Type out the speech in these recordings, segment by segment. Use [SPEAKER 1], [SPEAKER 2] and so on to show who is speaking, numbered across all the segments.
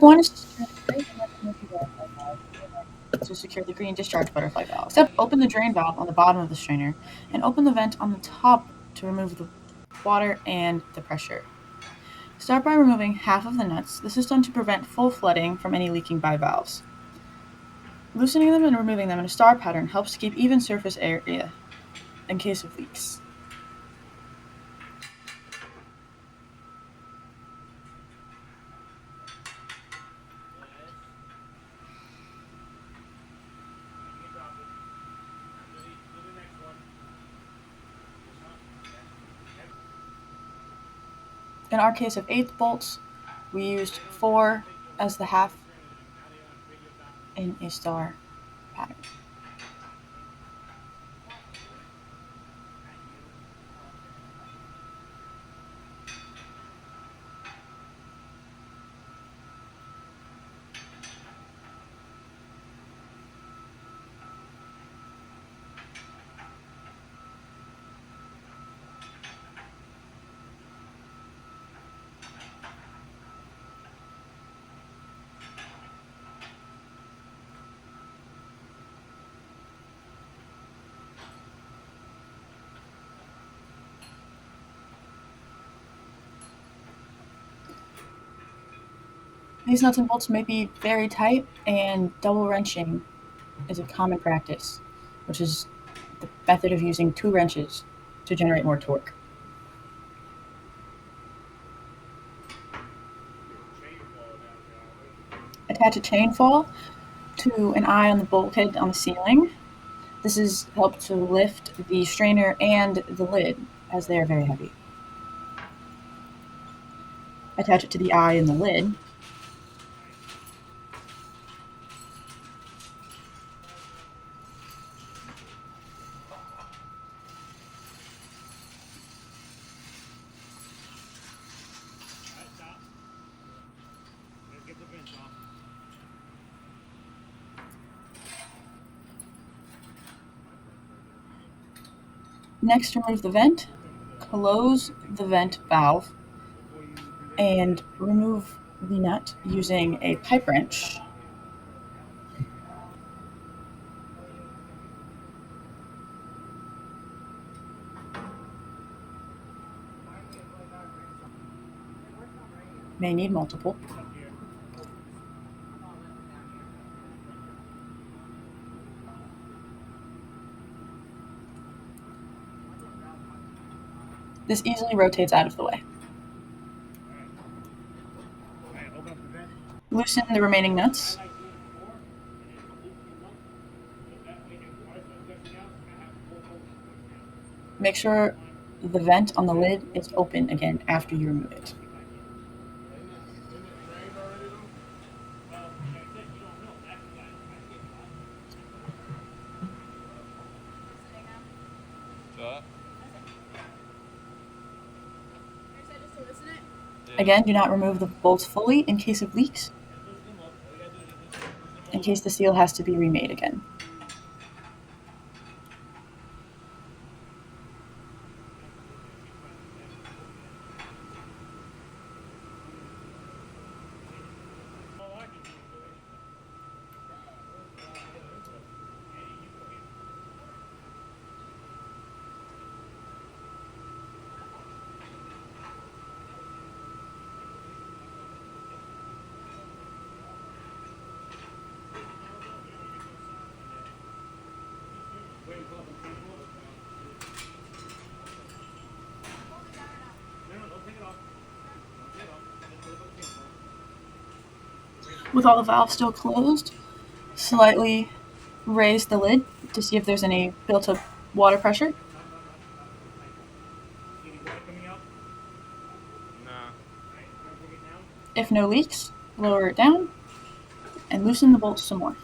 [SPEAKER 1] One is to secure the gray and red emergency butterfly valve. To secure the green discharge butterfly valve. Step, open the drain valve on the bottom of the strainer and open the vent on the top to remove the water and the pressure. Start by removing half of the nuts. This is done to prevent full flooding from any leaking bivalves. Loosening them and removing them in a star pattern helps to keep even surface area in case of leaks. In our case of 8th bolts, we used 4 as the half in a star pattern. These nuts and bolts may be very tight, and double wrenching is a common practice, which is the method of using 2 wrenches to generate more torque. Attach a chain fall to an eye on the bulkhead on the ceiling. This is helped to lift the strainer and the lid, as they are very heavy. Attach it to the eye and the lid. Next, remove the vent, close the vent valve, and remove the nut using a pipe wrench. May need multiple. This easily rotates out of the way. Loosen the remaining nuts. Make sure the vent on the lid is open again after you remove it. Again, do not remove the bolts fully in case of leaks, in case the seal has to be remade again. With all the valves still closed, slightly raise the lid to see if there's any built-up water pressure. If no leaks, lower it down and loosen the bolts some more.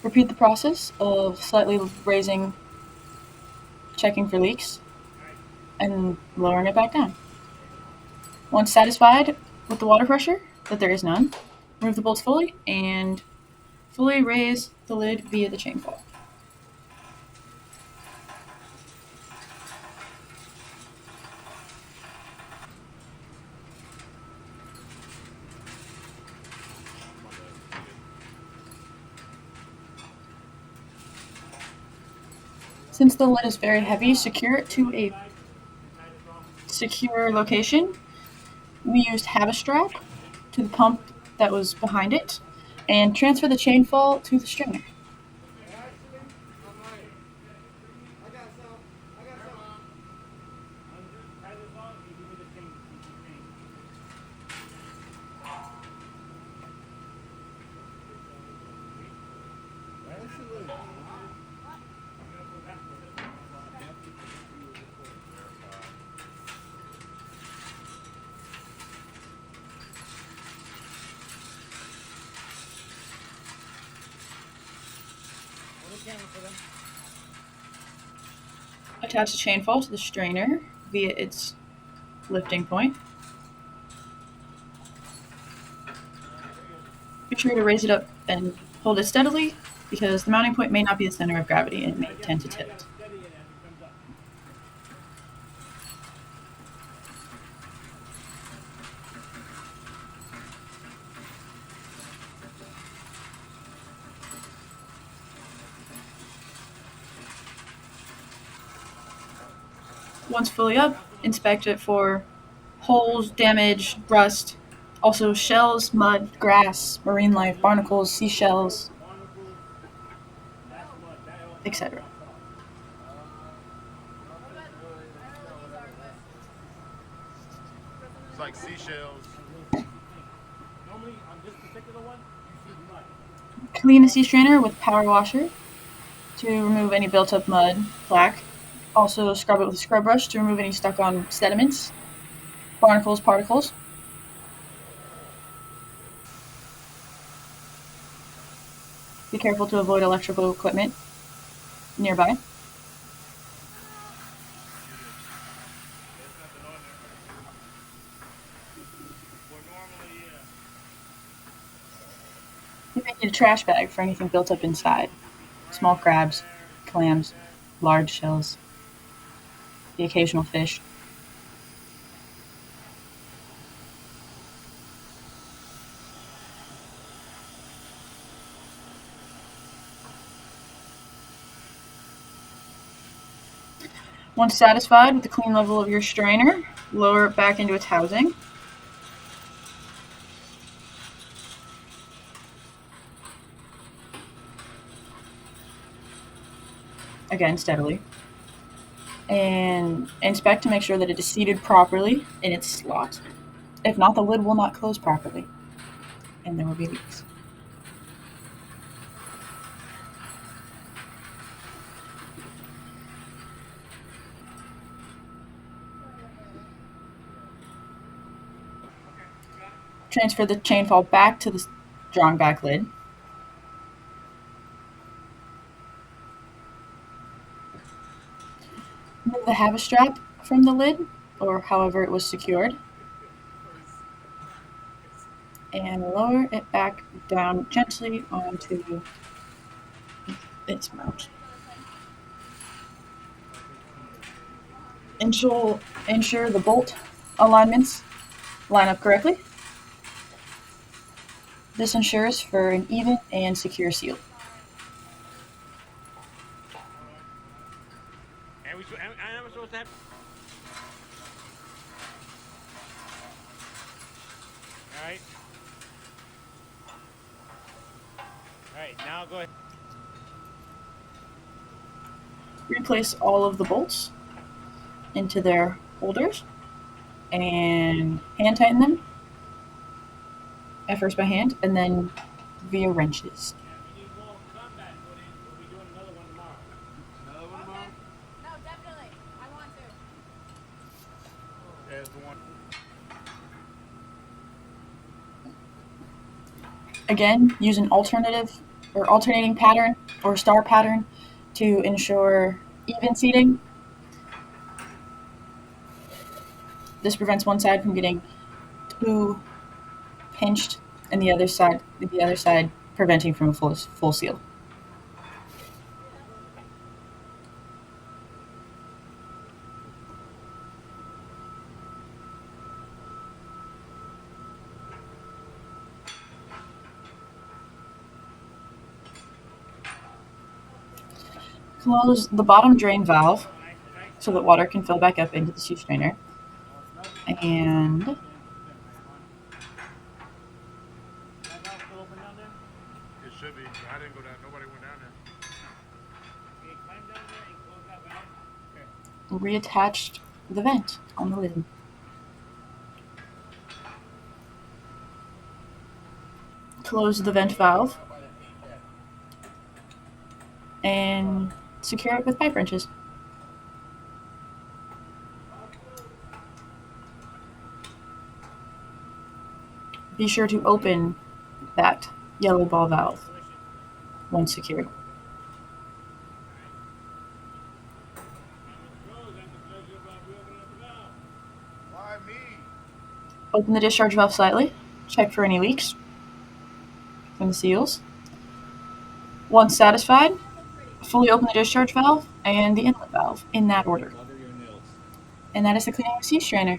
[SPEAKER 1] Repeat the process of slightly raising, checking for leaks, and lowering it back down. Once satisfied with the water pressure, that there is none, remove the bolts fully and fully raise the lid via the chain fall. Since the lid is very heavy, secure it to a secure location. We used Havistrap to the pump that was behind it and transfer the chain fall to the strainer. Attach the chain fall to the strainer via its lifting point. Be sure to raise it up and hold it steadily because the mounting point may not be the center of gravity and it may tend to tilt. Once fully up, inspect it for holes, damage, rust, also shells, mud, grass, marine life, barnacles, seashells, etc.
[SPEAKER 2] It's like seashells.
[SPEAKER 1] Clean the sea strainer with power washer to remove any built-up mud, plaque. Also scrub it with a scrub brush to remove any stuck-on sediments, barnacles, particles. Be careful to avoid electrical equipment nearby. You may need a trash bag for anything built up inside. Small crabs, clams, large shells, the occasional fish. Once satisfied with the clean level of your strainer, lower it back into its housing. Again, steadily. And inspect to make sure that it is seated properly in its slot. If not, the lid will not close properly, and there will be leaks. Transfer the chain fall back to the drawn back lid. Remove the Havistrap from the lid, or however it was secured, and lower it back down gently onto its mount. Ensure the bolt alignments line up correctly. This ensures for an even and secure seal.
[SPEAKER 2] And I'm supposed to have. All right. All right. Now go ahead.
[SPEAKER 1] Replace all of the bolts into their holders and hand tighten them. At first by hand and then via wrenches.
[SPEAKER 2] We need more combat footage. We'll be doing another one tomorrow. Another one tomorrow?
[SPEAKER 3] No, definitely. I want to.
[SPEAKER 2] There's the one.
[SPEAKER 1] Again, use an alternating pattern or star pattern to ensure even seating. This prevents one side from getting who pinched, and the other side preventing from a full seal. Close the bottom drain valve so that water can fill back up into the sea strainer. And
[SPEAKER 2] That valve still open down there?
[SPEAKER 4] It should be. I didn't go down. Nobody went down there.
[SPEAKER 2] Okay, climb down there and close that valve.
[SPEAKER 1] reattached the vent on the lid. Close the vent valve and secure it with pipe wrenches. Be sure to open that yellow ball valve once secured.
[SPEAKER 4] Why me?
[SPEAKER 1] Open the discharge valve slightly. Check for any leaks from the seals. Once satisfied, fully open the discharge valve and the inlet valve in that order. And that is the cleaning of the sea strainer.